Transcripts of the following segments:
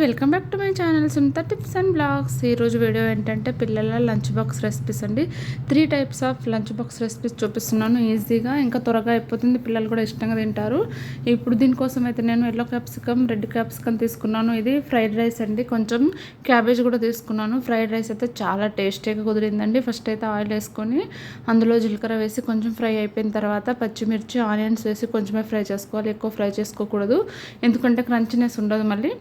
Welcome back to my channel Sunitha tips and blogs. ఈరోజు video ఏంటంటే పిల్లల లంచ్ బాక్స్ రెసిపీస్ అండి. 3 types of lunch box recipes చూపిస్తున్నాను. ఈజీగా ఇంకా త్వరగా అయిపోతుంది, పిల్లలు కూడా ఇష్టంగా తింటారు. ఇప్పుడు దీనికోసం అయితే నేను ఎల్లో క్యాప్సికమ్, రెడ్ క్యాప్సికమ్ తీసుకున్నాను. ఇది ఫ్రైడ్ రైస్ అండి. కొంచెం క్యాబేజ్ కూడా తీసుకున్నాను. ఫ్రైడ్ రైస్ అయితే చాలా టేస్టీగా కుదిరిందండి. ఫస్ట్ అయితే ఆయిల్ వేసుకొని అందులో జీలకర్ర వేసి కొంచెం ఫ్రై అయిపోయిన తర్వాత పచ్చిమిర్చి, ఆనియన్స్ వేసి కొంచెమే ఫ్రై చేసుకోవాలి, ఎక్కువ ఫ్రై చేసుకోకూడదు ఎందుకంటే క్రంచినెస్ ఉండదు. మళ్ళీ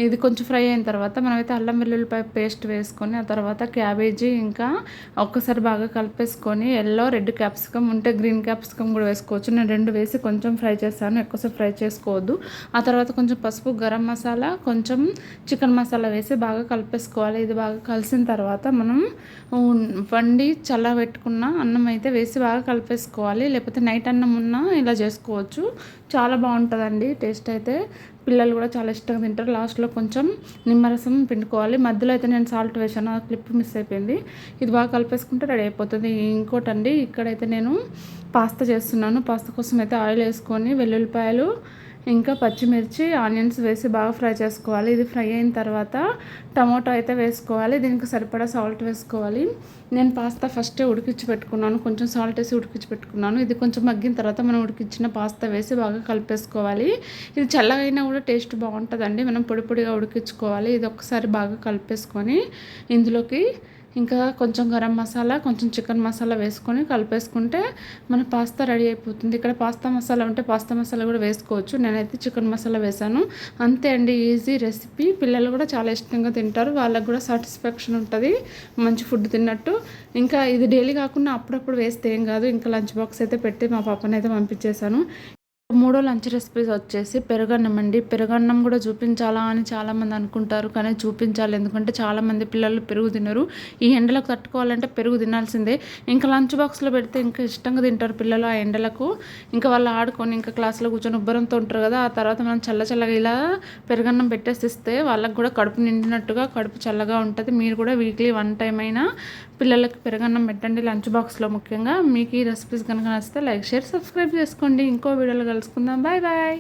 ఇది కొంచెం ఫ్రై అయిన తర్వాత మనమైతే అల్లం వెల్లుల్లిపాయ పేస్ట్ వేసుకొని ఆ తర్వాత క్యాబేజీ ఇంకా ఒక్కసారి బాగా కలిపేసుకొని ఎల్లో, రెడ్ క్యాప్సికమ్ ఉంటే గ్రీన్ క్యాప్సికమ్ కూడా వేసుకోవచ్చు. నేను 2 వేసి కొంచెం ఫ్రై చేస్తాను, ఎక్కువసేపు ఫ్రై చేసుకోవద్దు. ఆ తర్వాత కొంచెం పసుపు, గరం మసాలా, కొంచెం చికెన్ మసాలా వేసి బాగా కలిపేసుకోవాలి. ఇది బాగా కలిసిన తర్వాత మనం వండి చల్లబెట్టుకున్న అన్నం అయితే వేసి బాగా కలిపేసుకోవాలి. లేకపోతే నైట్ అన్నం ఉన్నా ఇలా చేసుకోవచ్చు, చాలా బాగుంటుందండి. టేస్ట్ అయితే పిల్లలు కూడా చాలా ఇష్టంగా తింటారు. లాస్ట్లో కొంచెం నిమ్మరసం పిండుకోవాలి. మధ్యలో అయితే నేను సాల్ట్ వేసాను, ఆ క్లిప్ మిస్ అయిపోయింది. ఇది బాగా కలిపేసుకుంటే రెడీ అయిపోతుంది. ఇంకోటండి, ఇక్కడైతే నేను పాస్తా చేస్తున్నాను. పాస్తా కోసం అయితే ఆయిల్ వేసుకొని వెల్లుల్లిపాయలు ఇంకా పచ్చిమిర్చి, ఆనియన్స్ వేసి బాగా ఫ్రై చేసుకోవాలి. ఇది ఫ్రై అయిన తర్వాత టమాటో అయితే వేసుకోవాలి. దీనికి సరిపడా సాల్ట్ వేసుకోవాలి. నేను పాస్తా ఫస్టే ఉడికించి పెట్టుకున్నాను, కొంచెం సాల్ట్ వేసి ఉడికించి పెట్టుకున్నాను. ఇది కొంచెం మగ్గిన తర్వాత మనం ఉడికించిన పాస్తా వేసి బాగా కలిపేసుకోవాలి. ఇది చల్లగా అయినా కూడా టేస్ట్ బాగుంటుందండి. మనం పొడి పొడిగా ఉడికించుకోవాలి. ఇది ఒకసారి బాగా కలిపేసుకొని ఇందులోకి ఇంకా కొంచెం గరం మసాలా, కొంచెం చికెన్ మసాలా వేసుకొని కలిపేసుకుంటే మన పాస్తా రెడీ అయిపోతుంది. ఇక్కడ పాస్తా మసాలా ఉంటే పాస్తా మసాలా కూడా వేసుకోవచ్చు. నేనైతే చికెన్ మసాలా వేసాను. అంతే అండి, ఈజీ రెసిపీ. పిల్లలు కూడా చాలా ఇష్టంగా తింటారు, వాళ్ళకు కూడా సాటిస్ఫాక్షన్ ఉంటుంది, మంచి ఫుడ్ తిన్నట్టు. ఇంకా ఇది డైలీ కాకుండా అప్పుడప్పుడు వేస్తే ఏం కాదు. ఇంకా లంచ్ బాక్స్ అయితే పెట్టి మా పాపని అయితే పంపించేశాను. మూడో లంచ్ రెసిపీస్ వచ్చేసి పెరుగన్నం అండి. పెరుగన్నం కూడా చూపించాలా అని చాలామంది అనుకుంటారు, కానీ చూపించాలి. ఎందుకంటే చాలామంది పిల్లలు పెరుగు తినరు. ఈ ఎండలకు తట్టుకోవాలంటే పెరుగు తినాల్సిందే. ఇంకా లంచ్ బాక్స్లో పెడితే ఇంకా ఇష్టంగా తింటారు పిల్లలు. ఆ ఎండలకు ఇంకా వాళ్ళు ఆడుకొని ఇంకా క్లాస్లో కూర్చొని ఉబ్బరంతో ఉంటారు కదా. ఆ తర్వాత మనం చల్లగా ఇలా పెరుగన్నం పెట్టేసి ఇస్తే వాళ్ళకు కూడా కడుపు నిండినట్టుగా, కడుపు చల్లగా ఉంటుంది. మీరు కూడా వీక్లీ 1 టైం అయినా పిల్లలకి పెరుగన్నం పెట్టండి లంచ్ బాక్స్లో. ముఖ్యంగా మీకు ఈ రెసిపీస్ కనుక నచ్చితే లైక్, షేర్, సబ్స్క్రైబ్ చేసుకోండి. ఇంకో వీడియోలో కలుసుకుందాం. Bye bye.